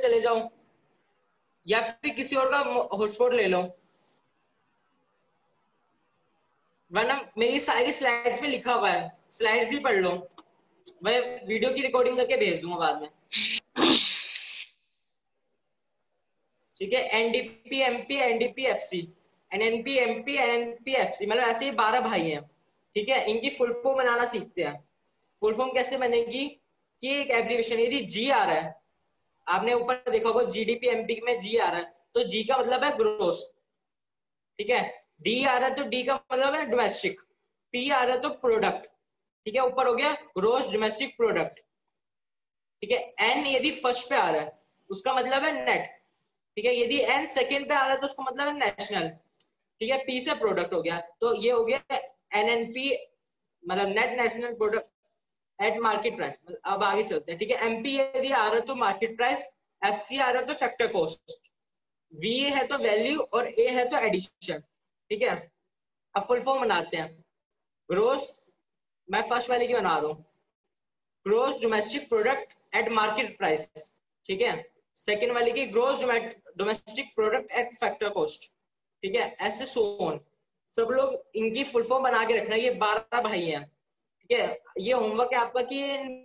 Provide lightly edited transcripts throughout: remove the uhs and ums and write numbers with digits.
चले जाओ या फिर किसी और का हॉटस्पॉट ले लो, वरना मेरी सारी स्लाइड्स में लिखा हुआ है, स्लाइड्स भी पढ़ लो, मैं वीडियो की रिकॉर्डिंग करके भेज दूंगा बाद में। ठीक है, NDP MP NDP FC, NNP MP NNP FC, मतलब ऐसे ही 12 भाई हैं। ठीक है, इनकी फुल फॉर्म बनाना सीखते हैं। फुल फॉर्म कैसे बनेगी कि एक एब्रिविएशन, यदि जी आ रहा है, आपने ऊपर देखा होगा जीडीपी एमपी में जी आ रहा है, तो जी का मतलब है ग्रोस। ठीक है, डी आ रहा है तो डी का मतलब है डोमेस्टिक, पी आ रहा है तो प्रोडक्ट। ठीक है, ऊपर हो गया ग्रोस डोमेस्टिक प्रोडक्ट। ठीक है, एन यदि फर्स्ट पे आ रहा है उसका मतलब है नेट। ठीक है, यदि एन सेकंड पे आ रहा है तो उसका मतलब है नेशनल। ठीक है, पी से प्रोडक्ट हो गया, तो ये हो गया एनएनपी, मतलब net national product at market price. अब आगे चलते हैं। ठीक है, एमपी यदि आ रहा है तो मार्केट प्राइस, एफसी आ रहा है तो फैक्टर कॉस्ट, वी है तो वैल्यू और ए है तो एडिशन। ठीक है, अब फुल फॉर्म बनाते हैं। ग्रोस, मैं फर्स्ट वाले की बना रहा हूँ, gross domestic product at market price. ठीक है, सेकेंड वाले की gross domestic product at factor cost. ठीक है, ऐसे सो ऑन। सब लोग इनकी फुल फॉर्म बना के रखना। ये 12 भाई हैं। ठीक है, ये होमवर्क है आपका कि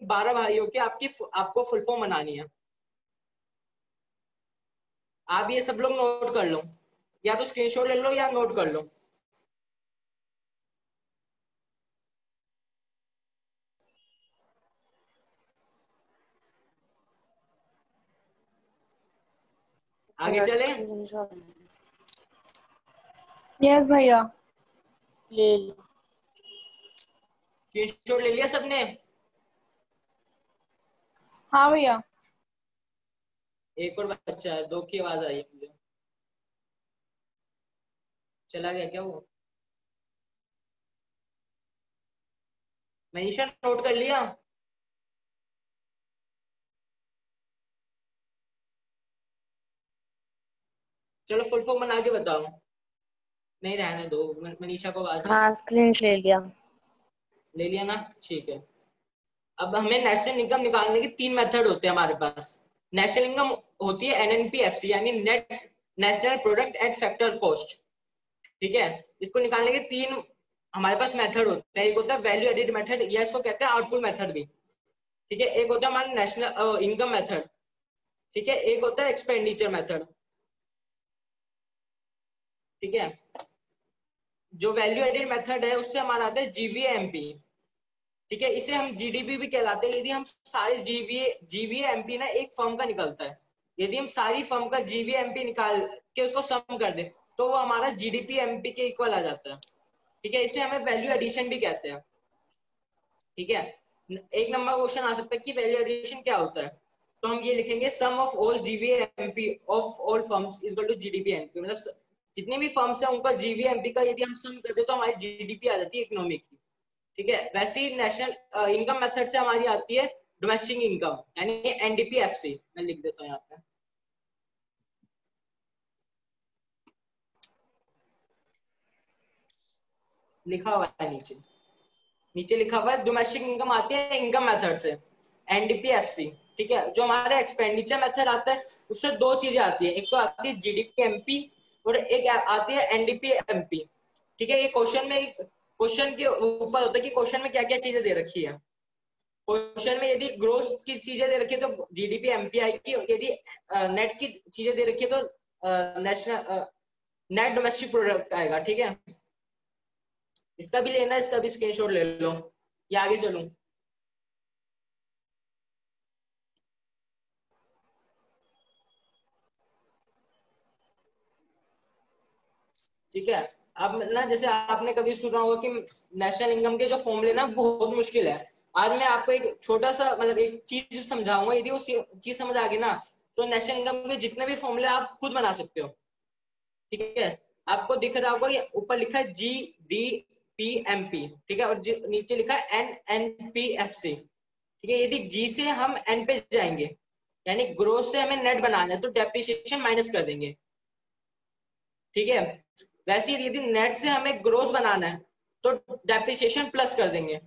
12 भाइयों की आपको फुल फॉर्म बनानी है। आप ये सब लोग नोट कर लो, या तो स्क्रीनशॉट ले लो या नोट कर लो। आगे चले। यस भैया। ले लो। स्क्रीनशॉट ले लिया सबने? हाँ भैया। एक और बच्चा है, दो की आवाज आई है मुझे, चला गया क्या वो? मनीषा नोट कर लिया? चलो फुल फॉर्म बना के बताओ। नहीं, रहने दो, मनीषा को आवाज हाँ, स्क्रीन ले लिया। ले लिया ना? ठीक है, अब हमें नेशनल इनकम निकालने के 3 मेथड होते हैं हमारे पास। नेशनल इनकम होती है एनएनपी यानी net national product at factor cost. ठीक है, इसको निकालने के 3 हमारे पास मेथड होते हैं। एक होता है वैल्यू एडिड मेथड, या इसको कहते हैं आउटपुट मेथड भी। ठीक है, एक होता है हमारा नेशनल इनकम मेथड। ठीक है, एक होता है एक्सपेंडिचर मेथड। ठीक है, जो वैल्यू एडिड मेथड है उससे हमारा आता है जीवीएमपी। ठीक है, इसे हम जीडीपी भी कहलाते हैं यदि हम सारे जीवीएमपी ना एक फर्म का निकलता है। यदि हम सारी फर्म का जीवीएमपी निकाल के उसको सम कर दे तो वो हमारा जीडीपी एमपी के इक्वल आ जाता है। ठीक है, इसे हमें वैल्यू एडिशन भी कहते हैं। ठीक है, एक नंबर क्वेश्चन आ सकता है कि वैल्यू एडिशन क्या होता है, तो हम ये लिखेंगे sum of all GVMP of all firms is equal to GDP MP, मतलब जितनी भी फर्म्स है उनका जीवीएमपी का यदि हम सम कर दे तो हमारी जीडीपी आ जाती है इकोनॉमी की। ठीक है, वैसे ही नेशनल इनकम मेथड से हमारी आती है डोमेस्टिक इनकम यानी एनडीपीएफसी। मैं लिख देता हूँ यहाँ पे, लिखा हुआ है नीचे, नीचे लिखा हुआ है डोमेस्टिक इनकम आती है इनकम मेथड से, एनडीपीएफसी। ठीक है, जो हमारा एक्सपेंडिचर मेथड आता है उससे 2 चीजें आती है, एक तो आती है जीडीपी एमपी और एक आती है एनडीपी एमपी। ठीक है, ये क्वेश्चन के ऊपर होता है कि क्वेश्चन में क्या क्या चीजें दे रखी है। क्वेश्चन में यदि ग्रोथ की चीजें दे रखी है तो जीडीपी एमपी आएगी, और यदि नेट की चीजें दे रखी है तो नेशनल नेट डोमेस्टिक प्रोडक्ट आएगा। ठीक है, इसका भी लेना, इसका भी स्क्रीनशॉट ले लो, या आगे चलूं? ठीक है, अब ना जैसे आपने कभी सुना होगा कि नेशनल इनकम के जो फॉर्मूले ना बहुत मुश्किल है। आज मैं आपको एक छोटा सा मतलब एक चीज समझाऊंगा, यदि वो चीज समझ आ गई ना तो नेशनल इनकम के जितने भी फॉर्मूले आप खुद बना सकते हो। ठीक है, आपको दिख रहा होगा ये ऊपर लिखा है G D P M P. ठीक है, और नीचे लिखा है N N P F C. ठीक है, यदि जी से हम एन पे जाएंगे यानी ग्रोथ से हमें नेट बनाना है तो डेप्रिसिएशन माइनस कर देंगे। ठीक है, वैसे ही यदि नेट से हमें ग्रोथ बनाना है तो डेप्रिसिएशन प्लस कर देंगे।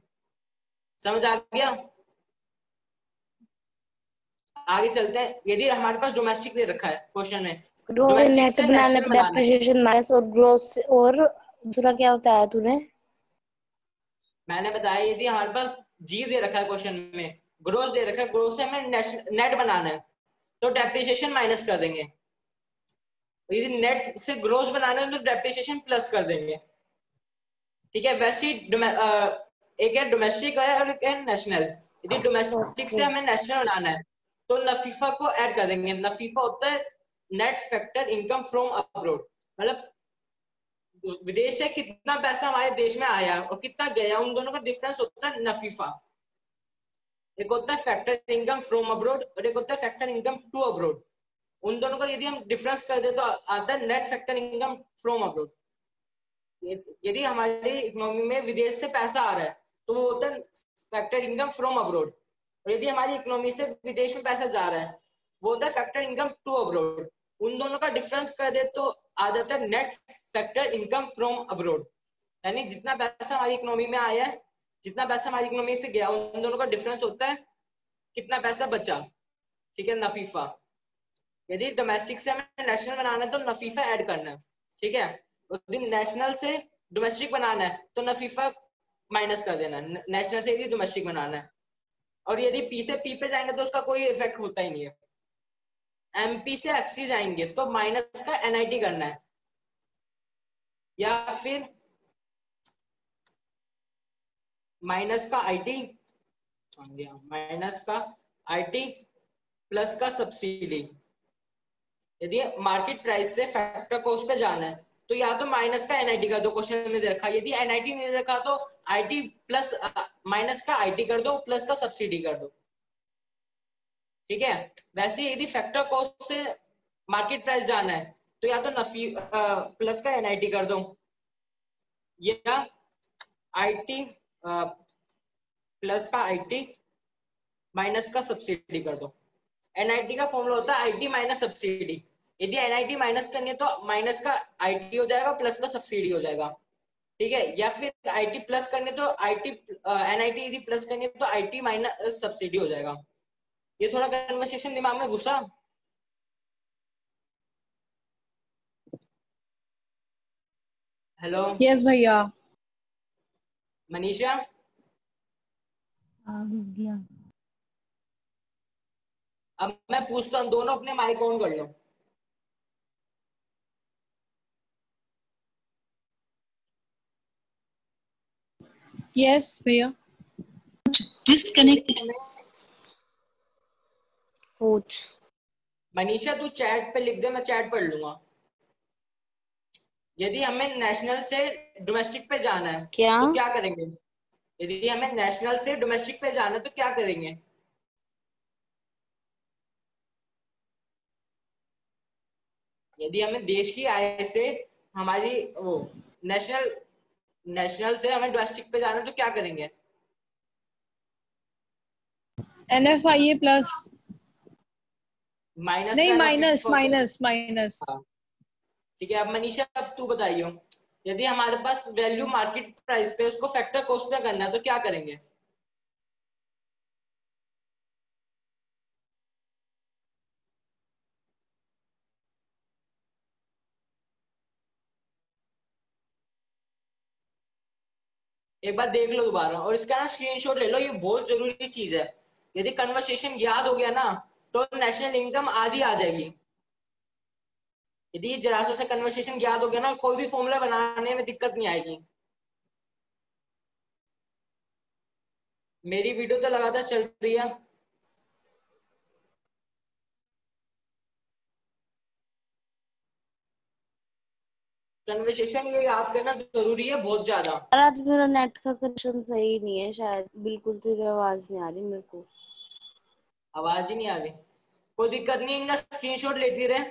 समझ आ गया? आगे चलते हैं। यदि हमारे पास डोमेस्टिक दे रखा है क्वेश्चन में, ग्रोथ डोमेस्टिक नेट से बनाना है नेशनल तो बनाना है। डेप्रिसिएशन माइनस और ग्रोथ और दूसरा क्या होता है तूने? मैंने बताया यदि हमारे पास जी दे रखा है क्वेश्चन में, ग्रोथ दे रखा है, ग्रोथ से हमें नेट बनाना है तो डेप्रिसिएशन माइनस कर देंगे। यदि नेट से ग्रोथ बनाना है तो डेप्रिसिएशन प्लस कर देंगे। ठीक है, वैसे ही एक है डोमेस्टिक है और एक है नेशनल। यदि डोमेस्टिक से ओके। हमें नेशनल बनाना है तो नफीफा को ऐड कर देंगे। नफीफा होता है net factor income from abroad, मतलब विदेश से कितना पैसा हमारे देश में आया और कितना गया, उन दोनों का डिफरेंस होता है नफीफा। एक होता है फैक्टर इनकम फ्रॉम अब्रोड और एक होता है फैक्टर इनकम टू अब्रोड। उन दोनों का यदि हम डिफरेंस कर दे तो आता है net factor income from abroad. यदि हमारी इकोनॉमी में विदेश से पैसा आ रहा है तो वो होता है फैक्टर इनकम फ्रॉम अब्रोड, और यदि हमारी इकोनॉमी से विदेश में पैसा जा रहा है वो होता है फैक्टर इनकम टू अब्रोड। उन दोनों का डिफरेंस कर दे तो आ जाता है net factor income from abroad. यानी जितना पैसा हमारी इकोनॉमी में आया है, जितना पैसा हमारी इकोनॉमी से गया, उन दोनों का डिफरेंस होता है कितना पैसा बचा। ठीक है, नफीफा। यदि डोमेस्टिक से हमें नेशनल बनाना है तो नफीफा ऐड करना है। ठीक है, यदि नेशनल से डोमेस्टिक बनाना है तो नफीफा माइनस कर देना है, नेशनल से यदि डोमेस्टिक बनाना है। और यदि पी से पी पे जाएंगे तो उसका कोई इफेक्ट होता ही नहीं है। एमपी से एफसी जाएंगे तो माइनस का एनआईटी करना है, या फिर माइनस का आईटी, माइनस का आईटी प्लस का सब्सिडी। यदि मार्केट प्राइस से फैक्टर कॉस्ट पे जाना है तो या तो माइनस का एनआईटी कर दो, क्वेश्चन में दे रखा है। यदि एनआईटी नहीं दे रखा तो आईटी प्लस माइनस का आईटी कर दो प्लस का सब्सिडी कर दो। ठीक है, वैसे यदि फैक्टर कॉस्ट से मार्केट प्राइस जाना है तो या तो नफी प्लस का एनआईटी कर दो या आईटी प्लस का आईटी माइनस का सब्सिडी कर दो। एनआईटी का फॉर्मूला होता है आईटी माइनस सब्सिडी। यदि एनआईटी माइनस करनी है तो माइनस का आईटी हो जाएगा प्लस का सब्सिडी हो जाएगा। ठीक है, या फिर आईटी प्लस करनी है तो आईटी एनआईटी यदि प्लस करनी है तो आईटी माइनस सब्सिडी हो जाएगा। ये थोड़ा कन्वर्सेशन दिमाग में घुसा? हेलो यस भैया। मनीषा, गया। अब मैं पूछता हूँ, दोनों अपने माइक ऑन कर लो। यस भैया। यदि डिस्कनेक्ट। हमें पूछ। मनीषा तू चैट पे लिख दे, मैं चैट पढ़ लूंगा। यदि हमें नेशनल से डोमेस्टिक पे जाना है क्या? तो क्या करेंगे? यदि हमें नेशनल से डोमेस्टिक पे जाना है तो क्या करेंगे? यदि हमें देश की आय से हमारी वो नेशनल नेशनल से हमें डोमेस्टिक पे जाना है तो क्या करेंगे? NFIA plus. माइनस नहीं, का माइनस नफीफा होता है। Minus minus. हाँ, ठीक है। अब मनीषा, अब तू बताइयो, यदि हमारे पास वैल्यू मार्केट प्राइस पे उसको फैक्टर कॉस्ट पे करना है तो क्या करेंगे? एक बार देख लो दोबारा और इसका ना स्क्रीनशॉट ले लो, ये बहुत जरूरी चीज है। यदि कन्वर्सेशन याद हो गया ना तो नेशनल इनकम आधी आ जाएगी। यदि जरा सा कन्वर्सेशन याद हो गया ना, कोई भी फॉर्मूला बनाने में दिक्कत नहीं आएगी। मेरी वीडियो तो लगातार चल रही है। कन्वर्सेशन ये याद करना जरूरी है बहुत ज्यादा। यार आज मेरा नेट का कनेक्शन सही नहीं है शायद, बिल्कुल तेरी आवाज नहीं आ रही मेरे को। आवाज ही नहीं आ रही, कोई दिक्कत नहीं, इनका स्क्रीनशॉट लेती रहे।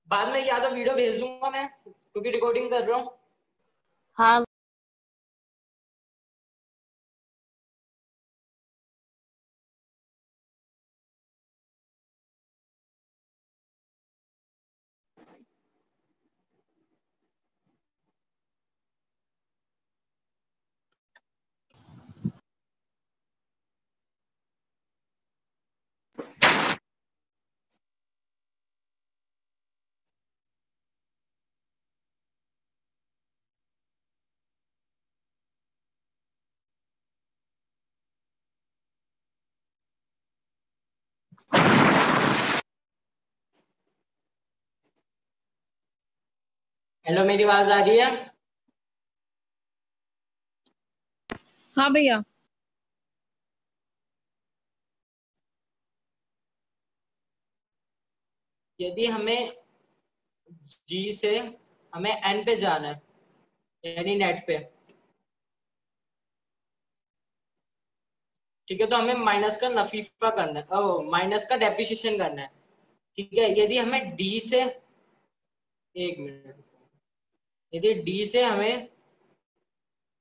बाद में या तो वीडियो भेज दूंगा मैं क्योंकि रिकॉर्डिंग कर रहा हूँ। हाँ। हेलो, मेरी आवाज आ रही है? हाँ भैया। यदि हमें जी से हमें एन पे जाना है, यानी नेट पे, ठीक है, तो हमें माइनस का नफीफा करना है, माइनस का डेप्रिसिएशन करना है। ठीक है, यदि हमें डी से, एक मिनट, यदि डी से हमें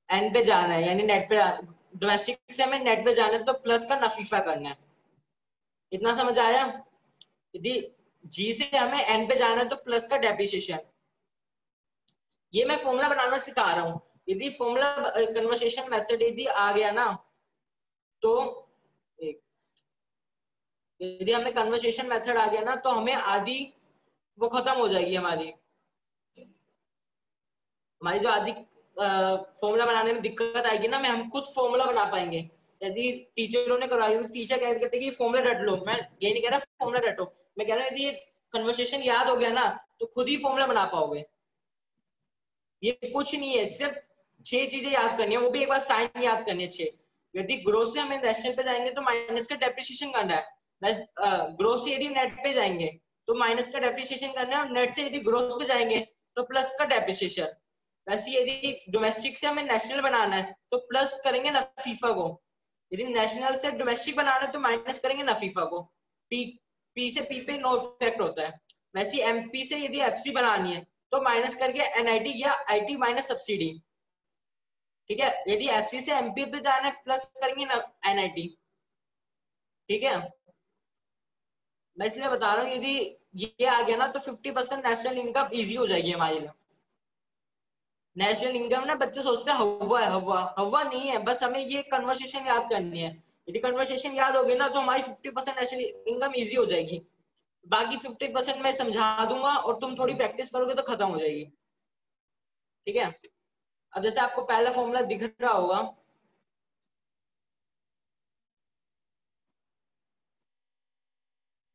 एन पे जाना है, यानी नेट पे, डोमेस्टिक से हमें नेट पे जाना है, तो प्लस का नफीफा करना है। इतना समझ आया? यदि जी से हमें एन पे जाना है तो प्लस का डेप्रिसिएशन। ये मैं फॉर्मूला बनाना सिखा रहा हूँ। यदि फॉर्मूला कन्वर्सेशन मेथड यदि आ गया ना, तो एक, यदि हमें कन्वर्सेशन मेथड आ गया ना, तो हमें आधी वो खत्म हो जाएगी। हमारी हमारी जो आधी फॉर्मूला बनाने में दिक्कत आएगी ना, मैं हम खुद फॉर्मूला बना पाएंगे। यदि टीचरों ने करवाई, टीचर कहते कि फॉर्मूला रट लो, मैं ये नहीं कह रहा फॉर्मूला रटो, मैं कह रहा हूँ यदि ये कन्वर्सेशन याद हो गया ना, तो खुद ही फॉर्मूला बना पाओगे। ये कुछ नहीं है, सिर्फ 6 चीजें याद करनी है, वो भी एक बार साइन याद करनी है 6। यदि ग्रोथ से हमें नेशनल पे जाएंगे तो माइनस का डेप्रिसिएशन करना है। ग्रोथ से यदि नेट पे जाएंगे तो माइनस का डेप्रिसिएशन करना है, और नेट से यदि ग्रोथ पे जाएंगे तो प्लस का डेप्रिसिएशन। वैसे यदि डोमेस्टिक से हमें नेशनल बनाना है तो प्लस करेंगे नफीफा को, यदि नेशनल से डोमेस्टिक बनाना है तो माइनस करेंगे नफीफा को। पी पी से पी पे नो इफेक्ट होता है। वैसे एमपी से यदि एफसी बनानी है तो माइनस करके एनआईटी या आईटी माइनस सब्सिडी। ठीक है, यदि एफसी से एमपी पे जाना है प्लस करेंगे ना एनआईटी। ठीक है, मैं इसलिए बता रहा हूँ, यदि ये आ गया ना तो 50% नेशनल इनकम इजी हो जाएगी हमारे लिए। नेशनल इनकम ना बच्चे सोचते हैं हवा है, हवा हवा नहीं है, बस हमें ये कन्वर्सेशन याद करनी है। यदि कन्वर्सेशन याद हो गई ना तो हमारी 50% नेशनल इनकम इजी हो जाएगी। बाकी 50% मैं समझा दूंगा और तुम थोड़ी प्रैक्टिस करोगे तो खत्म हो जाएगी। ठीक है, अब जैसे आपको पहला फॉर्मूला दिख रहा होगा,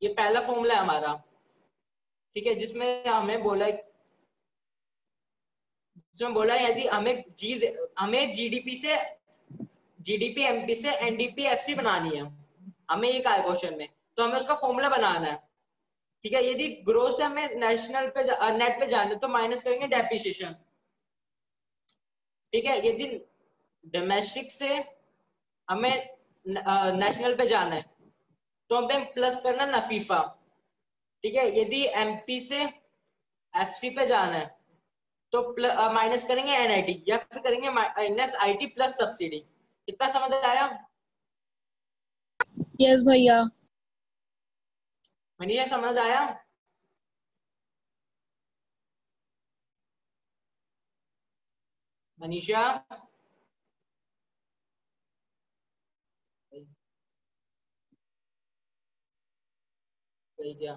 ये पहला फॉर्मूला है हमारा। ठीक है, जिसमें बोला है यदि हमें जीडीपी से, जीडीपी एमपी से एनडीपी एफसी बनानी है, हमें ये कहा है क्वेश्चन में, तो हमें उसका फॉर्मूला बनाना है। ठीक है, यदि ग्रोथ से हमें नेशनल पे नेट पे जाना है तो माइनस करेंगे डेप्रिसिएशन। ठीक है, यदि डोमेस्टिक से हमें नेशनल पे जाना है तो हमें प्लस करना नफीफा। ठीक है, यदि एमपी से एफसी पे जाना है तो माइनस करेंगे एनआईटी, या फिर करेंगे माइनस आईटी प्लस सब्सिडी। इतना समझ आया? यस भैया। मनीषा समझ आया? मनीषा, क्या,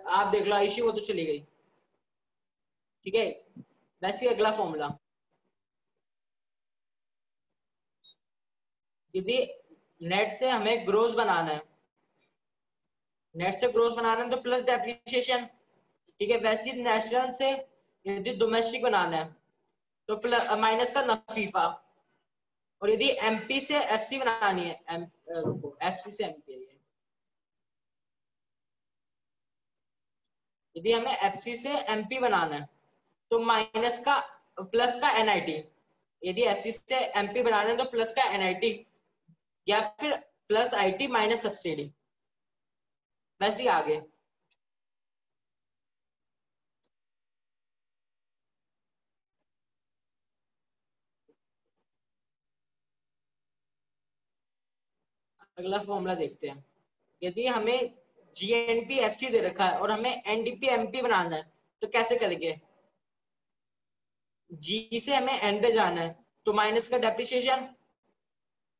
आप देख लो आयुषी, वो तो चली गई। ठीक है, वैसे अगला फॉर्मूला, यदि नेट से हमें ग्रोथ बनाना है, नेट से ग्रोथ बनाना है तो प्लस डेप्रिसिएशन। ठीक है, वैसे नेशनल से यदि डोमेस्टिक बनाना है तो प्लस माइनस का नफीफा। और यदि एमपी से एफसी बनानी है, रुको, एफसी से एमपी है, यदि हमें एफसी से एमपी बनाना है तो माइनस का, प्लस का एनआईटी। यदि एफसी से एमपी बनाना है तो प्लस का एनआईटी, या फिर प्लस आईटी माइनस सब्सिडी। वैसे ही आगे अगला फॉर्मूला देखते हैं। यदि हमें जीएनपी एफसी दे रखा है और हमें एनडीपी एमपी बनाना है तो कैसे करेंगे? जी से हमें एन पे जाना है तो माइनस का डेप्रिसिएशन।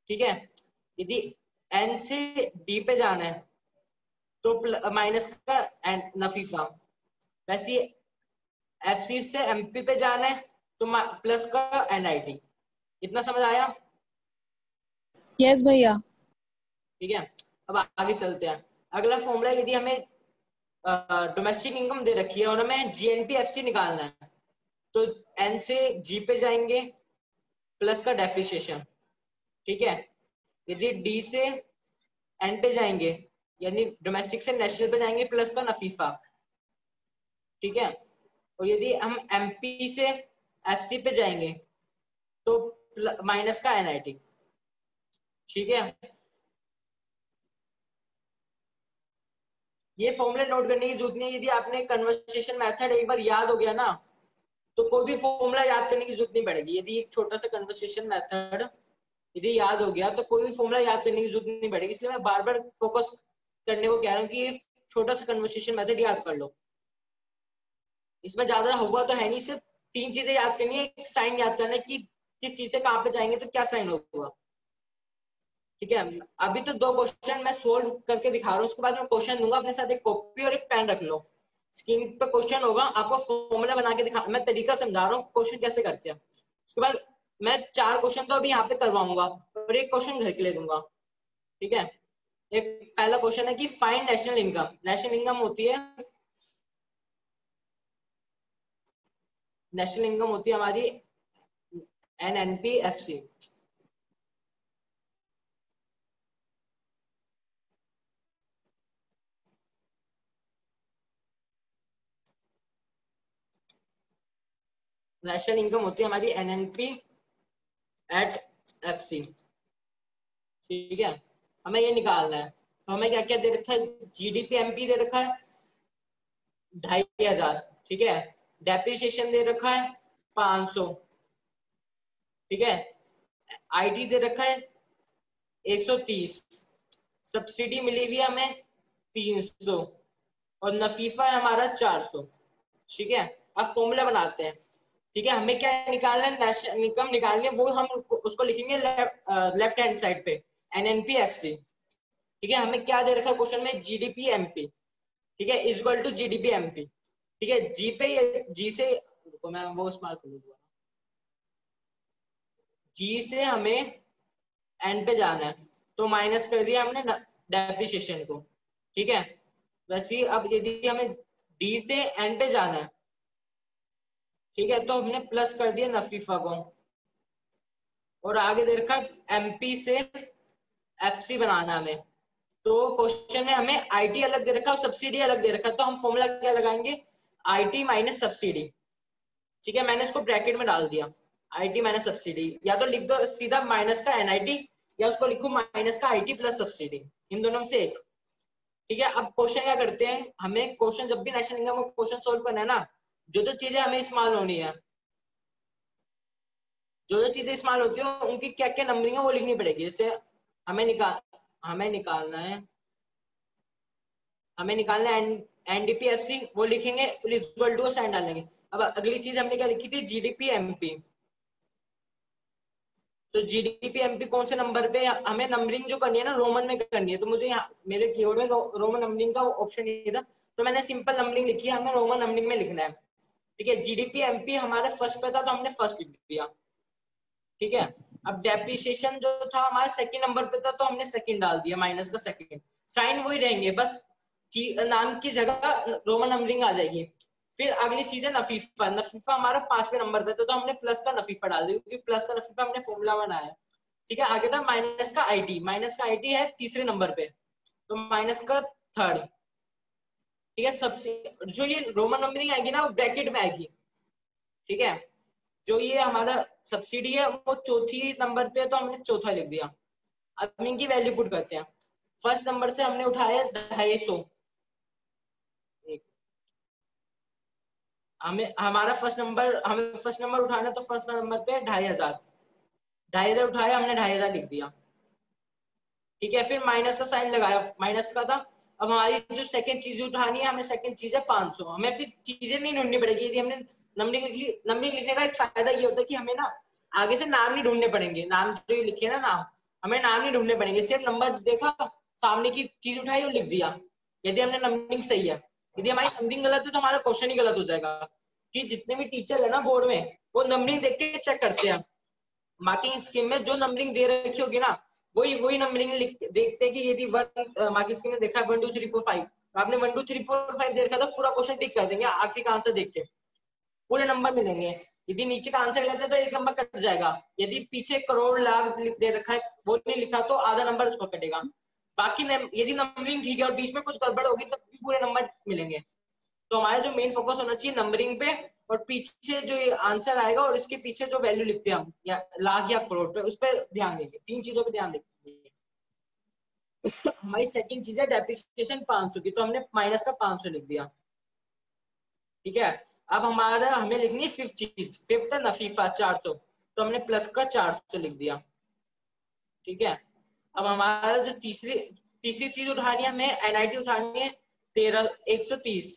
ठीक है, यदि एन से डी पे जाना है तो माइनस का नफीफा। वैसे एफसी से एमपी पे जाना है तो प्लस का एनआईटी। इतना समझ आया? यस भैया। ठीक है, अब आगे चलते हैं। अगला फॉर्मूला, यदि हमें डोमेस्टिक इनकम दे रखी है और हमें जीएनपी निकालना है, तो एन से जी पे जाएंगे प्लस का डेप्रिसिएशन, ठीक है। यदि डी से एन पे जाएंगे यानी डोमेस्टिक से नेशनल पे जाएंगे प्लस का नफीफा, ठीक है। और यदि हम एमपी से एफसी पे जाएंगे तो माइनस का एनआईटी, ठीक है। ये फॉर्मूला नोट करने की जरूरत नहीं है। यदि आपने कन्वर्सेशन मेथड एक बार याद हो गया ना तो कोई भी फॉर्मूला याद करने की जरूरत नहीं पड़ेगी। यदि एक छोटा सा कन्वर्सेशन मेथड यदि याद हो गया तो कोई भी फॉर्मूला याद करने की जरूरत नहीं पड़ेगी। इसलिए मैं बार बार फोकस करने को कह रहा हूँ कि एक छोटा सा कन्वर्सेशन मेथड याद कर लो। इसमें ज्यादा हुआ तो है नहीं, सिर्फ 3 चीजें याद करनी है। एक साइन याद करना है कि किस चीज से कहाँ पे जाएंगे तो क्या साइन होगा, ठीक है। अभी तो 2 क्वेश्चन मैं सोल्व करके दिखा रहा हूँ, उसके बाद मैं क्वेश्चन दूंगा, अपने साथ एक कॉपी और एक पेन रख लो। स्क्रीन पे क्वेश्चन होगा, आपको फॉर्मूला बना के दिखा, मैं तरीका समझा रहा हूँ क्वेश्चन कैसे करते हैं। उसके बाद मैं 4 क्वेश्चन तो अभी यहाँ पे करवाऊंगा और एक क्वेश्चन घर के लिए दूंगा, ठीक है। एक पहला क्वेश्चन है कि find national income. National income होती है, नेशनल इनकम होती है हमारी एनएनपीएफसी। नेशनल इनकम होती है हमारी एनएनपी एट एफसी, ठीक है। हमें ये निकालना है, तो हमें क्या क्या दे रखा है, जीडीपी एमपी दे रखा है 2500, ठीक है। डेप्रिसिएशन दे रखा है 500, ठीक है। आईटी दे रखा है 130, सब्सिडी मिली हुई है हमें 300 और नफीफा है हमारा 400, ठीक है। अब फॉर्मूला बनाते हैं, ठीक है। हमें क्या निकालना है, नेशनल इनकम निकालनी है, वो हम उसको लिखेंगे लेफ्ट हैंड साइड पे एनएनपीएफसी, ठीक है। हमें क्या दे रखा है क्वेश्चन में, जीडीपी एमपी, ठीक है, is equal to GDP MP, ठीक है। जी पे, जी से मैं वो इस्तेमाल कर लूंगा, जी से हमें एन पे जाना है तो माइनस कर दिया हमने डेप्रिसिएशन को, ठीक है। वैसे अब यदि हमें डी से एन पे जाना है, ठीक है, तो हमने प्लस कर दिया नफीफा को और आगे दे रखा एमपी से एफसी बनाना हमें। तो क्वेश्चन में हमें आईटी अलग दे रखा है और सब्सिडी अलग दे रखा है, तो हम फॉर्मूला क्या लगाएंगे, आईटी माइनस सब्सिडी, ठीक है। मैंने इसको ब्रैकेट में डाल दिया, आईटी माइनस सब्सिडी, या तो लिख दो सीधा माइनस का एनआईटी या उसको लिखो माइनस का आईटी प्लस सब्सिडी, इन दोनों में से एक, ठीक है। अब क्वेश्चन क्या करते हैं, हमें क्वेश्चन जब भी नेशनल इनकम का क्वेश्चन सोल्व करना है ना, जो जो चीजें हमें इस्तेमाल होनी है, जो जो चीजें इस्तेमाल होती है उनकी क्या क्या नंबरिंग है वो लिखनी पड़ेगी। जैसे हमें निकालना है एनडीपीएफसी, वो लिखेंगे फिर इक्वल टू साइन डालेंगे। अब अगली चीज हमने क्या लिखी थी, जीडीपी एमपी, तो जीडीपी एमपी कौन से नंबर पे, हमें नंबरिंग जो करनी है ना रोमन में करनी है, तो मुझे यहाँ मेरे कीवर्ड में रोमन नंबरिंग का ऑप्शन नहीं था, तो मैंने सिंपल नंबरिंग लिखी है, हमें रोमन नंबरिंग में लिखना है, ठीक है। जीडीपी एमपी हमारे फर्स्ट पे था तो हमने फर्स्ट लिख दिया, ठीक है। अब डेप्रिसिएशन जो था हमारे सेकंड नंबर पे था तो हमने सेकंड डाल दिया, माइनस का सेकंड, साइन वही रहेंगे, बस नाम की जगह रोमन नंबरिंग आ जाएगी। फिर अगली चीज है नफीफा, नफीफा हमारा 5वें नंबर पे था तो हमने प्लस का नफीफा डाल दिया क्योंकि प्लस का नफीफा हमने फॉर्मूला बनाया, ठीक है। आगे था माइनस का आईटी, माइनस का आईटी है 3रे नंबर पे तो माइनस का 3rd, ठीक है। सबसे जो ये रोमन नंबरिंग आएगी ना वो ब्रैकेट में आएगी, ठीक है। जो ये हमारा सब्सिडी है वो 4थी नंबर पे तो हमने 4था लिख दिया। अब इनकी वैल्यू पुट करते हैं, फर्स्ट नंबर से हमने उठाया 250, हमें हमारा हमें फर्स्ट नंबर उठाना तो फर्स्ट नंबर पे 2500 उठाया हमने 2500 लिख दिया, ठीक है। फिर माइनस का साइन लगाया, माइनस का था। अब हमारी जो सेकंड चीज उठानी है, हमें सेकंड चीज है 500, हमें फिर चीजें नहीं ढूंढनी पड़ेगी। यदि हमने नंबरिंग लिखने का एक फायदा ये होता है कि हमें ना आगे से नाम नहीं ढूंढने पड़ेंगे, नाम जो ये लिखे ना नाम, हमें नाम नहीं ढूंढने पड़ेंगे, सिर्फ नंबर देखा सामने की चीज उठाई और लिख दिया, यदि हमने नंबरिंग सही है। यदि हमारी नंबरिंग गलत है तो हमारा क्वेश्चन ही गलत हो जाएगा, कि जितने भी टीचर है ना बोर्ड में वो नंबरिंग देख के चेक करते हैं, मार्किंग स्कीम में जो नंबरिंग दे रखी होगी ना वही नंबरिंग देखते हैं कि यदि मार्किंग स्कीम में देखा है 1 2 3 4 5 आपने 1 2 3 4 5 दे रखा तो पूरा क्वेश्चन टिक कर देंगे आखिरी का आंसर देख के, पूरे नंबर मिलेंगे। यदि नीचे का आंसर लेते हैं तो एक नंबर कट जाएगा, यदि पीछे करोड़ लाख दे रखा है वो नहीं लिखा तो आधा नंबर उसको कटेगा। बाकी यदि नंबरिंग ठीक है और बीच में कुछ गड़बड़ होगी तो पूरे नंबर मिलेंगे। तो हमारा जो मेन फोकस होना चाहिए नंबरिंग पे, और पीछे जो ये आंसर आएगा और इसके पीछे जो वैल्यू लिखते हैं हम या लाख या करोड़ पे, उस पर ध्यान देंगे, 3 चीजों पे ध्यान देंगे। हमारी सेकंड चीज है डेप्रिसिएशन 500 की, तो हमने माइनस का 500 लिख दिया। ठीक है, अब हमारा हमें लिखनी है फिफ्थ चीज, फिफ्थ है नफीफा 400, तो हमने प्लस का 400 लिख दिया। ठीक है, अब हमारा जो तीसरी चीज उठानी है, हमें एनआईटी उठानी है 130।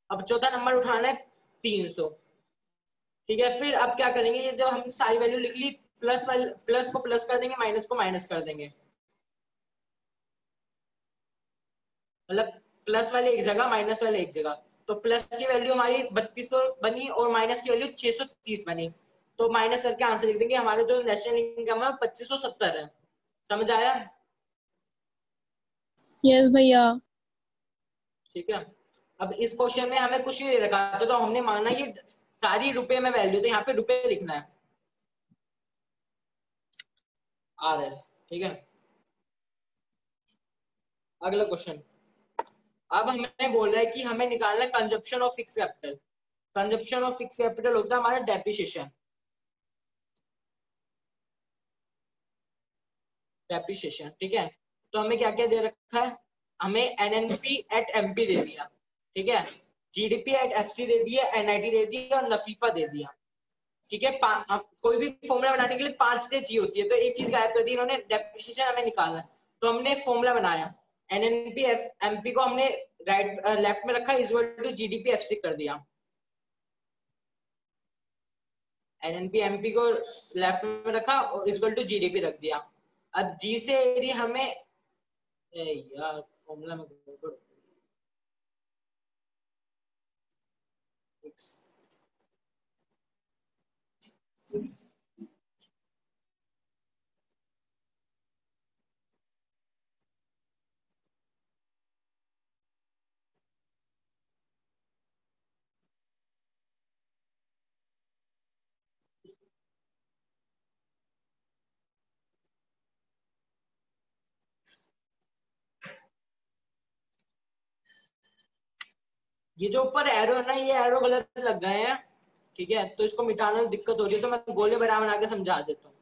अब चौथा नंबर उठाना है 300। ठीक है, फिर अब क्या करेंगे, ये जब हम सारी वैल्यू लिख ली, प्लस को प्लस कर देंगे, माइनस को माइनस कर देंगे, मतलब प्लस वाले एक जगह माइनस वाले एक जगह। तो प्लस की वैल्यू हमारी 3200 बनी और माइनस की वैल्यू 630 बनी, तो माइनस करके आंसर लिख देंगे। हमारे जो नेशनल इनकम है 2570 है। समझ आया? यस भैया। ठीक है, अब इस क्वेश्चन में हमें कुछ नहीं दे रखा था तो हमने माना ये सारी रुपए में वैल्यू, तो यहाँ पे रुपए लिखना है RS। ठीक है, अगला क्वेश्चन। अब हमें बोल रहा है कि हमें निकालना है consumption of fix capital. Consumption of fix capital होता है हमारा डेप्रिसिएशन। डेप्रिसिएशन, ठीक है, तो हमें क्या क्या दे रखा है, हमें एनएनपी एट एमपी दे दिया, ठीक है, जीडीपी एट एफसी दे दिया, एनआईटी दे दिया और नफीफा दे दिया। ठीक है, कोई भी फॉर्मूला बनाने के लिए 5 चीजें चाहिए होती है, तो एक चीज गायब कर दी इन्होंने, डेप्रिसिएशन हमें निकालना है। तो हमने फॉर्मूला बनाया, एनएनपी एमपी को हमने राइट लेफ्ट में रखा, इक्वल टू जीडीपी एफसी कर दिया। एनएनपी एमपी को लेफ्ट में रखा और इक्वल टू जीडीपी रख दिया। अब जी से यदि हमें यार फॉर्मूला में गड़बड़, ये जो ऊपर एरो है ना, ये एरो गलत लग गए हैं। ठीक है, तो इसको मिटाने में दिक्कत हो रही है, तो मैं गोले बना के समझा देता हूँ।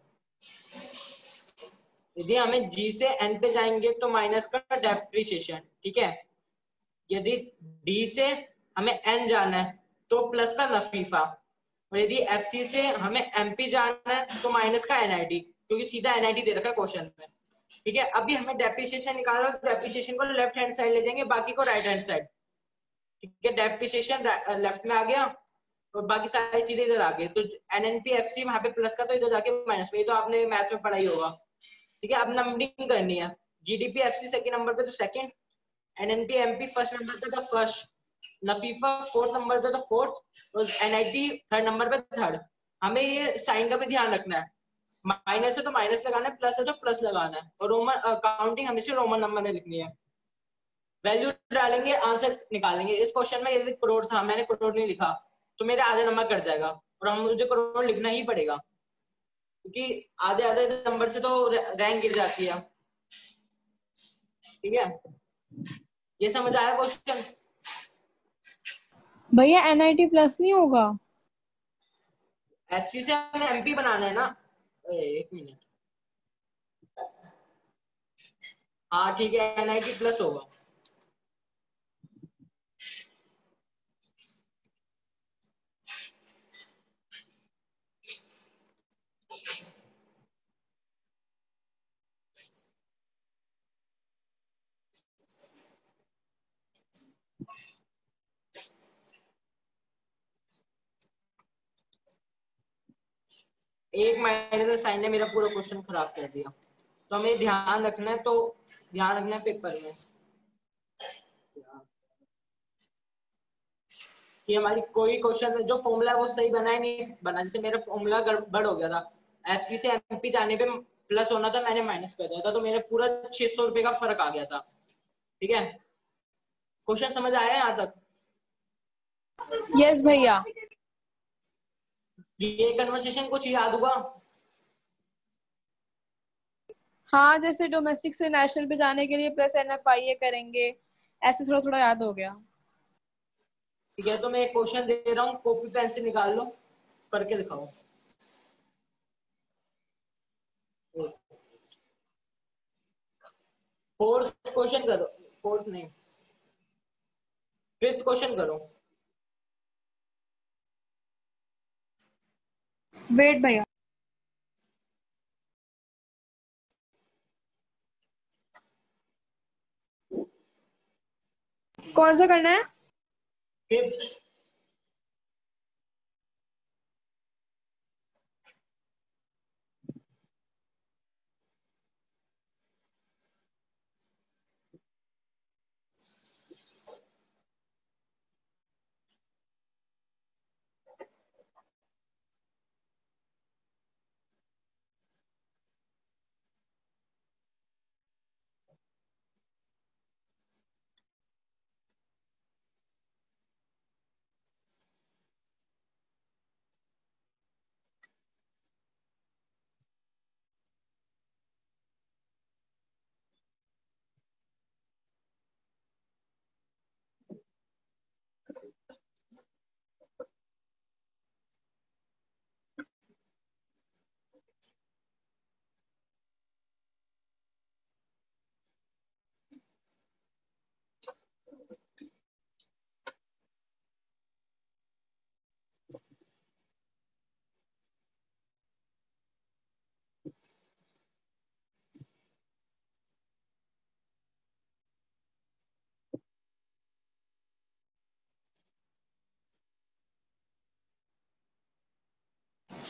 यदि हमें जी से एन पे जाएंगे तो माइनस का डेप्रिसिएशन, ठीक है, यदि डी से हमें एन जाना है तो प्लस का नफीफा, और यदि एफ सी से हमें एमपी जाना है तो माइनस का एनआईटी, क्योंकि सीधा एनआईटी दे रखा है क्वेश्चन में। ठीक है, अभी हमें डेप्रिसिएशन निकालना है, डेप्रिसिएशन को लेफ्ट हैंड साइड ले जाएंगे, बाकी को राइट हैंड साइड। ठीक है, डेप्रिसिएशन लेफ्ट में आ गया और बाकी सारी चीजें इधर आ गई, तो एनएनपी एफसी वहां पे प्लस का, तो इधर जाके माइनस में, ये तो आपने मैथ में पढ़ा ही होगा। ठीक है, अब नंबरिंग करनी है, जीडीपी एफसी सेकंड नंबर पे तो second, NNP MP first number पे तो फर्स्ट, नफीफा फोर्थ नंबर पे तो फोर्थ, और एनआईटी थर्ड नंबर पे थर्ड। हमें ये साइन का भी ध्यान रखना है, माइनस है तो माइनस लगाना है, प्लस है तो प्लस लगाना है, और रोमन काउंटिंग हमेशा रोमन नंबर में लिखनी है। वैल्यू डालेंगे, आंसर निकालेंगे। इस क्वेश्चन में यदि करोड़ था, मैंने करोड़ नहीं लिखा तो मेरे आधे नंबर कट जाएगा, और हम मुझे करोड़ लिखना ही पड़ेगा, क्योंकि आधे आधे नंबर से तो रैंक गिर जाती है। ठीक है, ये समझ आया क्वेश्चन? भैया एनआईटी प्लस नहीं होगा? एफसी से हमें एमपी बनाना है ना। एक मिनट, हाँ ठीक है, एनआईटी प्लस होगा। एक माइनस का साइन ने मेरा पूरा क्वेश्चन खराब कर दिया, तो हमें ध्यान रखना है, तो ध्यान रखना है पेपर में कि हमारी कोई क्वेश्चन जो फॉर्मूला है वो सही बना ही नहीं बना। जैसे मेरा फॉर्मूला गड़बड़ हो गया था, एफसी से एमपी जाने पे प्लस होना था, मैंने माइनस कर दिया था, तो मेरा पूरा 600 रुपए का फर्क आ गया था। ठीक है, क्वेश्चन समझ आया यहाँ तक? यस भैया। ये कन्वर्सेशन कुछ याद हुआ? हाँ, जैसे डोमेस्टिक से नेशनल पे जाने के लिए प्लस NFIA करेंगे, ऐसे थोड़ा थोड़ा याद हो गया। ठीक है, तो मैं एक क्वेश्चन दे रहा हूँ, कॉपी पेन से निकाल लो, करके दिखाओ। फोर्थ क्वेश्चन करो, फोर्थ नहीं, फिफ्थ क्वेश्चन करो। वेट भैया, कौन सा करना है? Fifth.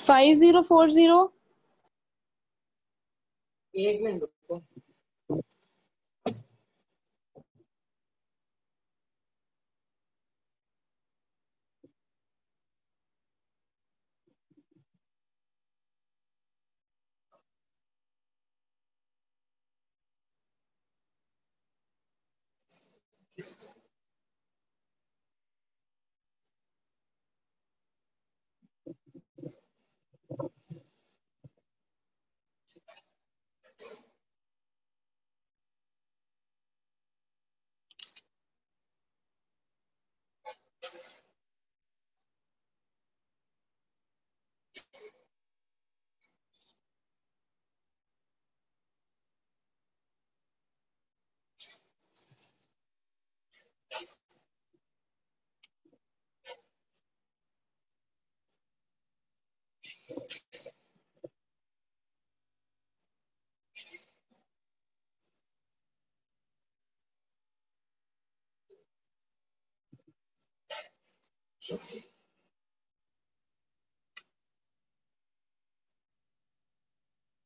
Five zero four zero. एक मिनट रुको।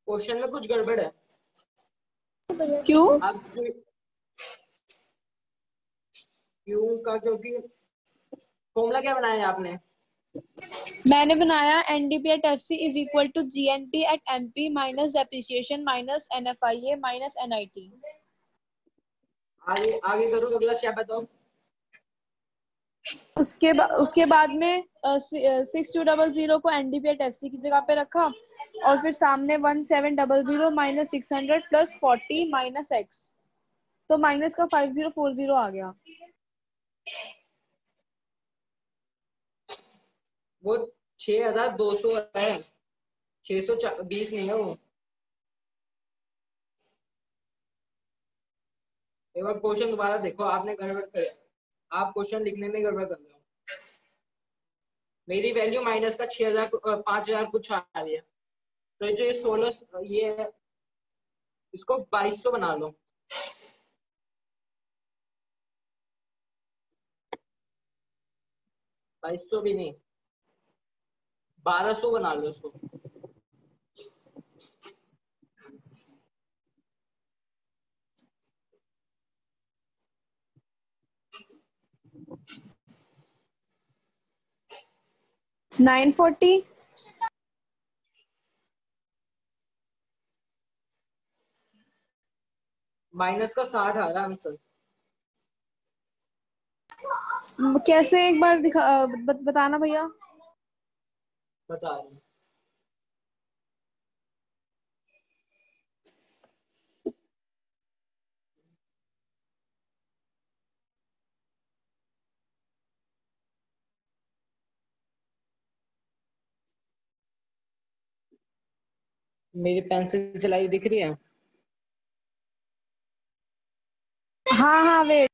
क्वेश्चन में कुछ गड़बड़ है। क्यों? आप क्यों का, क्योंकि फॉर्मूला क्या बनाया है आपने? मैंने बनाया NDP at FC is equal to GNP at MP minus depreciation minus NFIA minus NIT। आगे आगे करो, अगला स्टेप बताओ। उसके बाद में 6200 को NDP at FC की जगह पे रखा, और फिर सामने 1700 माइनस 600 प्लस 40 माइनस X, तो माइनस का 5040 आ गया। वो 6200 है, 620 नहीं है वो। एक बार क्वेश्चन दोबारा देखो, आपने गड़बड़ कर, आप क्वेश्चन लिखने में गड़बड़ कर रहे हो। मेरी वैल्यू माइनस का 6000 5000 कुछ आ रही है, तो ये जो ये 16 ये इसको 2200 बना लो। 2200 भी नहीं, 1200 बना लो इसको। $940। माइनस का 60 आ रहा है आंसर। कैसे, एक बार बताना भैया। बता रही हूँ। मेरी पेंसिल चलाई दिख रही है? हाँ हाँ वेट।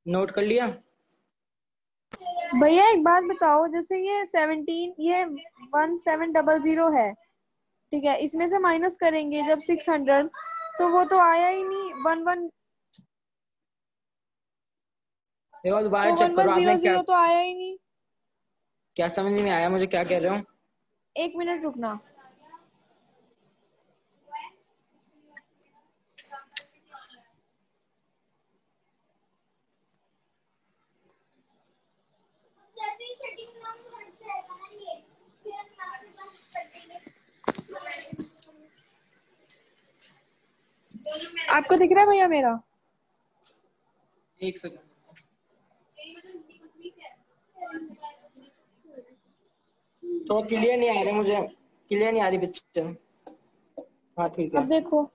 नोट कर लिया? भैया एक बात बताओ, जैसे ये 17, ये 1700 है, ठीक है, इसमें से माइनस करेंगे जब 600, तो वो तो आया ही नहीं, देखो दोबारा तो चेक वन करो वन आपने जीरो क्या जीरो तो आया ही नहीं। क्या समझ में आया मुझे, क्या कह रहे हो? 1 मिनट रुकना। आपको दिख रहा है भैया मेरा? एक सेकंड। तो क्लियर नहीं आ रहा मुझे, क्लियर नहीं आ रही पिक्चर। हाँ ठीक है। अब देखो।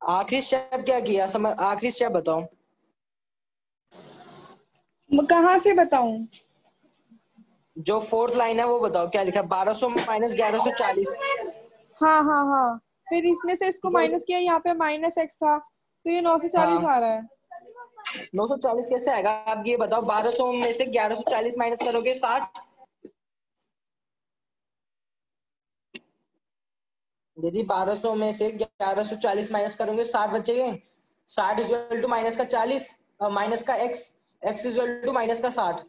आखिरी स्टेप क्या किया, समझ, आखिरी स्टेप बताओ। कहाँ से बताऊं? जो फोर्थ लाइन है वो बताओ, क्या लिखा है? 1200 माइनस 1140। हाँ हाँ हाँ, फिर इसमें से इसको ठीक है माइनस किया, यहाँ पे माइनस एक्स था, तो ये 940 हाँ, आ रहा है। 940 कैसे आएगा? आप ये बताओ, 1200 में से 1140 माइनस करोगे 60। यदि 1200 में से 1140 माइनस करोगे 60 बचेंगे। 60 इक्वल टू माइनस का 40, माइनस का X, X equal to minus का 60।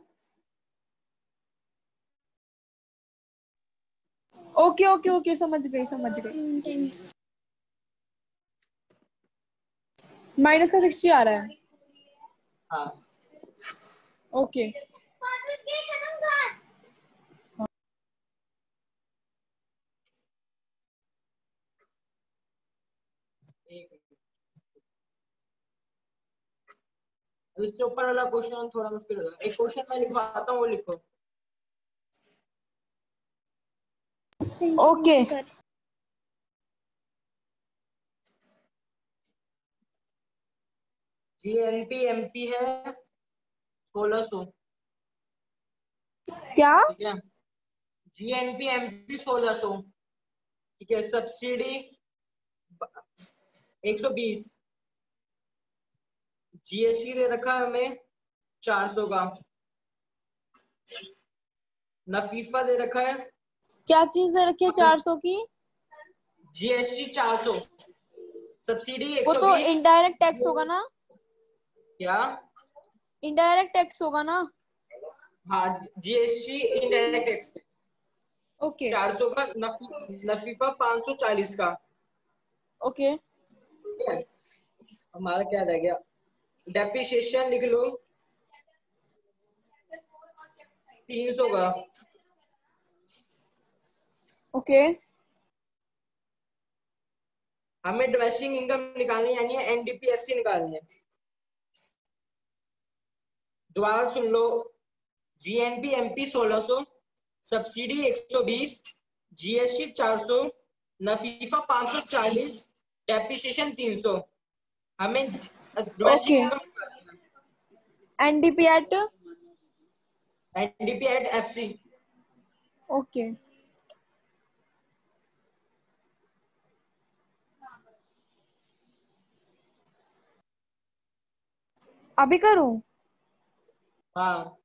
ओके ओके ओके, समझ गई समझ गई। माइनस का 60 आ रहा है। हाँ ओके। एक मिनट। अब इससे ऊपर वाला क्वेश्चन थोड़ा मुश्किल होगा, एक क्वेश्चन मैं लिखवाता हूँ, वो लिखो। ओके। जीएनपी एमपी है 1600। क्या? ठीक है, जीएनपी एमपी 1600। ठीक है, सब्सिडी 120, जीएसटी दे रखा है हमें 400 का, नफीफा दे रखा है, क्या चीज दे रखी है 400 की? जीएसटी 400, सब्सिडी वो तो 120। इनडायरेक्ट टैक्स होगा ना? क्या? इनडायरेक्ट टैक्स होगा ना? हाँ, जीएसटी इनडायरेक्ट टैक्स ओके 400 का, नफीफा 540 का। ओके ठीक है, हमारा क्या रह गया? डेप्रिसिएशन लिख लो 300 का। ओके। हमें डोमेस्टिक इनकम निकालनी है, यानी एनडीपीएफसी निकालनी है। दोबारा सुन लो, जीएनपी एमपी 1600, सब्सिडी 120, जीएसटी 400, नफीफा 540, डेप्रिसिएशन 300। हमें डोमेस्टिक ओके। इनकम निकालनी एनडीपी एट। है, एनडीपी एट एफसी। ओके। अभी करूं? हाँ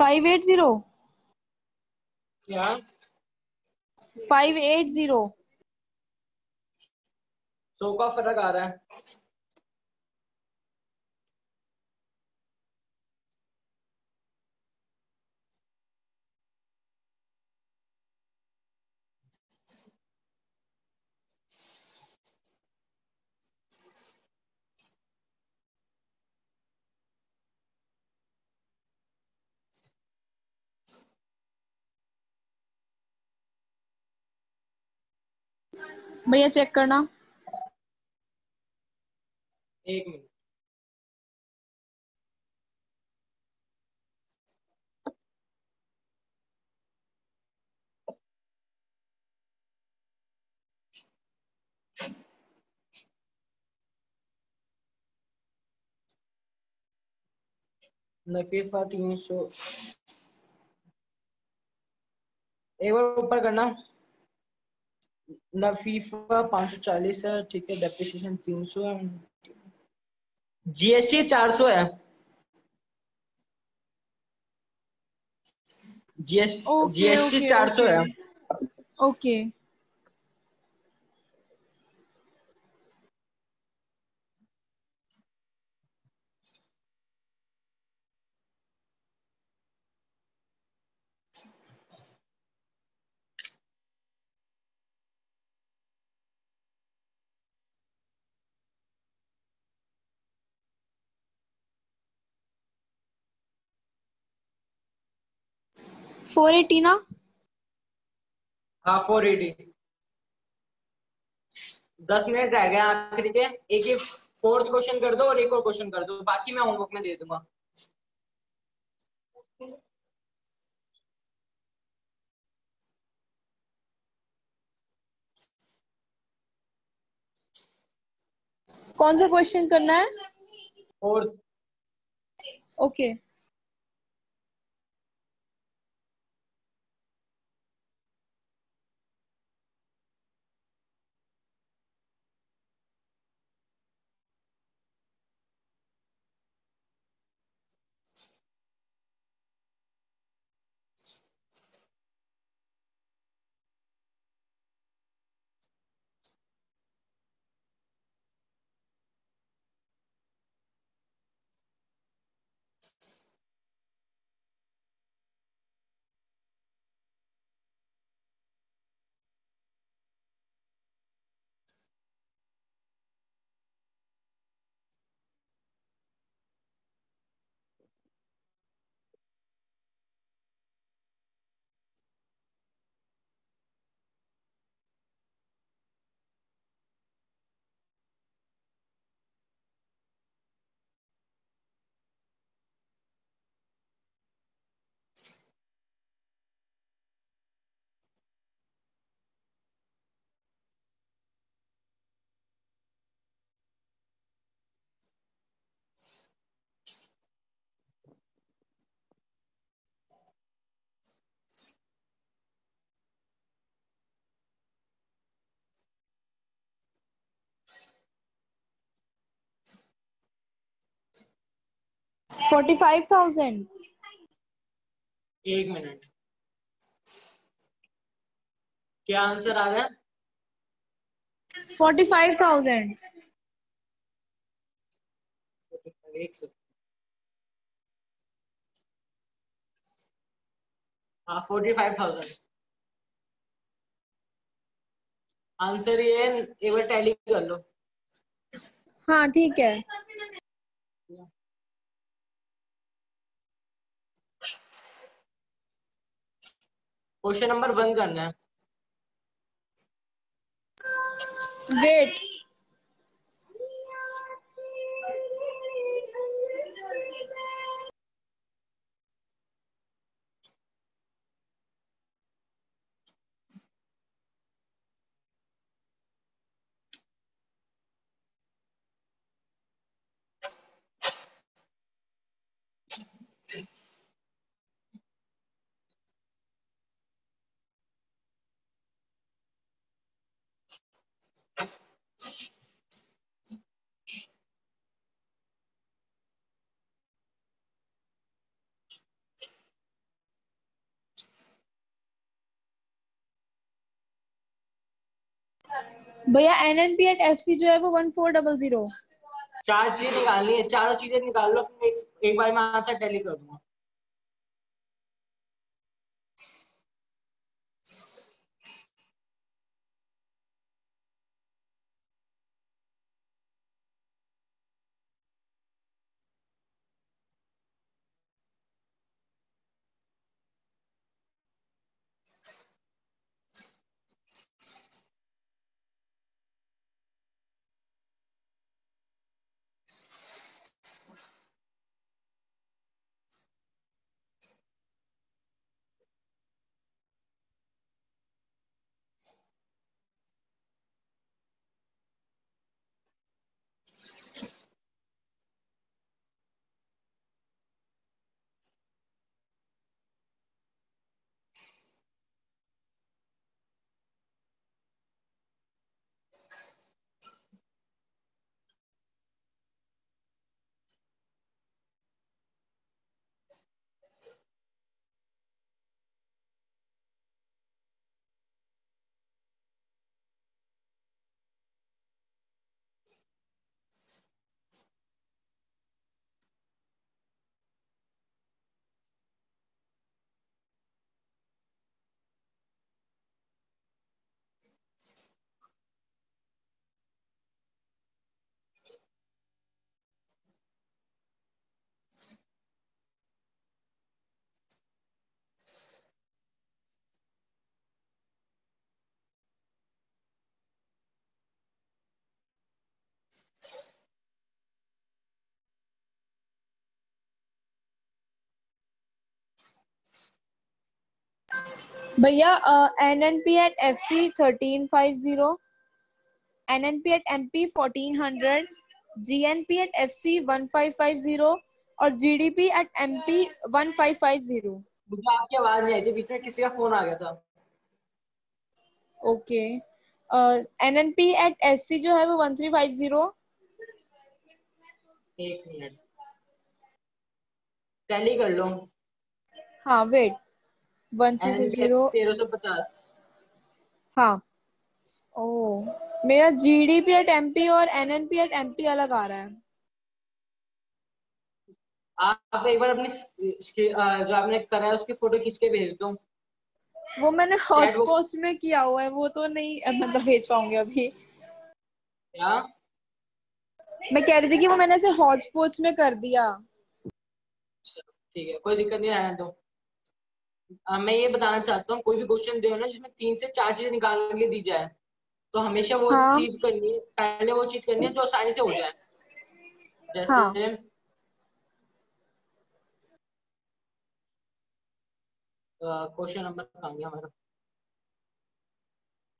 580 क्या 580 100 का फर्क आ रहा है। भैया चेक करना। 1 मिनट। नफीफा 300, एक बार ऊपर करना। नफीफा 540 है, ठीक है। डेप्रिसिएशन 300 है। जीएसटी 400 है। ओके जीएसटी ओके 400 ओके है। ओके। 480 ना। हाँ 480। 10 मिनट रह गए आखिरी के। एक ही फोर्थ क्वेश्चन कर दो और एक और क्वेश्चन कर दो, बाकी मैं होमवर्क में दे दूंगा। कौन सा क्वेश्चन करना है? फोर्थ। ओके। $45,000। 1 मिनट। क्या आंसर आ रहा है? 45,000। एक सेकंड। हाँ 45,000 आंसर। ये एक बार टैली कर लो। हाँ ठीक है। क्वेश्चन नंबर 1 करना है। वेट। भैया NNP एट FC जो है वो 1400। 4 चीजें निकालनी है, चारों चीजें निकाल लो, फिर एक बार मैं आंसर टैली कर दूंगा। भैया NNP at FC 1350, NNP at MP 1400, GNP at FC 1550 और GDP एट MP 1550। मुझे आपकी आवाज नहीं आई थी, बीच में किसी का फोन आ गया था। ओके। NNP एट FC जो है वो 1350। एक मिनट, टैली कर लो। हाँ वेट, NNP 1350। 1350। हाँ। ओ, मेरा GDP एट MP और NNP एट MP अलग आ रहा है। आप एक बार अपनी जो आपने करा है उसकी फोटो खींच के भेज दो। वो मैंने चैट हॉच वो पॉच में किया हुआ है, वो तो नहीं मतलब भेज पाऊंगी अभी। क्या? मैं कह रही थी कि वो मैंने ऐसे हॉच पॉच में कर दिया। चलो, ठीक है, कोई दिक्कत नहीं, रहने दो। मैं ये बताना चाहता हूँ, कोई भी क्वेश्चन दे ना जिसमें 3 से 4 चीजें निकालने के लिए दी जाए, तो हमेशा वो हाँ चीज करनी है, पहले वो चीज करनी है जो आसानी से हो जाए। जैसे हाँ। क्वेश्चन नंबर कहाँ गया हमारा?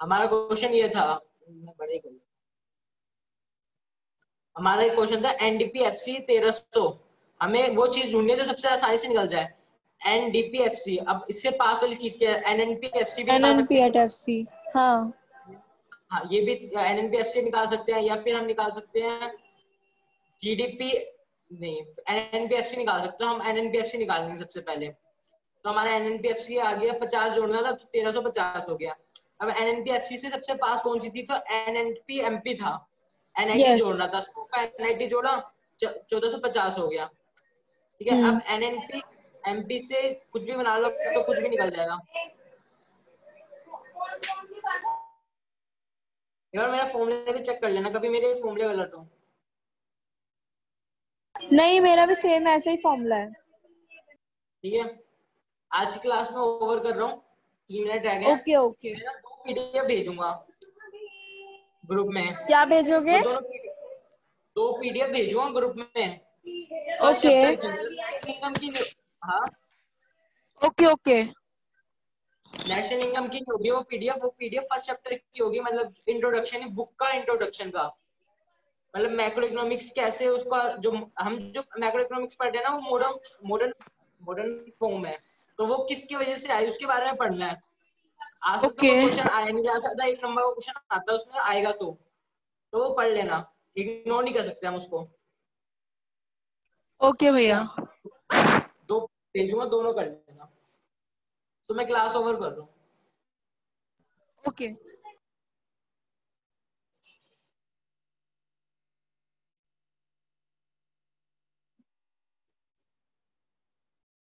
हमारा क्वेश्चन ये था, मैं बड़े कर लेता। हमारा एक क्वेश्चन था NDPFC 1300, हमें वो चीज ढूंढनी है जो सबसे आसानी से निकल जाए। NDPFC, अब इससे पास वाली चीज क्या है? NNPFC भी निकाल NNP सकते एट FC। हाँ। हैं। हाँ, ये भी NNPFC निकाल सकते हैं, या फिर हम निकाल सकते हैं GDP। नहीं, NNPFC निकाल सकते हैं, हम NNPFC निकालेंगे सबसे पहले। तो हमारा NNPFC आ गया, 50 जोड़ना था तो 1350 हो गया। अब NNPFC से सबसे पास कौन सी थी? तो NNPMP था। NIT yes. जोड़ना था, NIT जोड़ा, 1450 हो गया। ठीक है, हम्म। अब NNP MP से कुछ भी बना लो तो कुछ भी निकल जाएगा। यार मेरा फॉर्मूला भी चेक कर लेना, कभी मेरे फॉर्मूले गलत हो। नहीं, मेरा भी सेम ऐसे ही फॉर्मूला है। ठीक है, आज की क्लास में ओवर कर रहा हूँ, 3 मिनट रह गए हैं। Okay okay. मैं ना 2 PDF भेजूंगा ग्रुप में। क्या वो भेजोगे? दोनों 2 PDF भेजूंगा ग्रुप में, फर्स्ट ओके चैप्टर की, मतलब नेशनल इनकम की नहीं। हाँ, ओके ओके। नेशनल इनकम की नहीं होगी वो पीडीएफ फर्स्ट चैप्टर की होगी, मतलब इंट्रोडक्शन, बुक का इंट्रोडक्शन का। मतलब मैक्रो इकोनॉमिक्स कैसे उसका, जो हम जो मैक्रो इकोनॉमिक्स पढ़ते हैं ना, वो मॉडर्न मॉडर्न मॉडर्न फॉर्म है, तो वो किसकी वजह से आई उसके बारे में पढ़ना है। आज तक तो ओके कोई क्वेश्चन आया नहीं, जा सकता 1 नंबर का क्वेश्चन आता है उसमें आएगा, तो वो पढ़ लेना, इग्नोर नहीं कर सकते हम उसको। ओके ठीक भैया। है, 2 भेजूंगा, दोनों कर लेना। तो मैं क्लास ओवर कर रहा हूँ। ओके।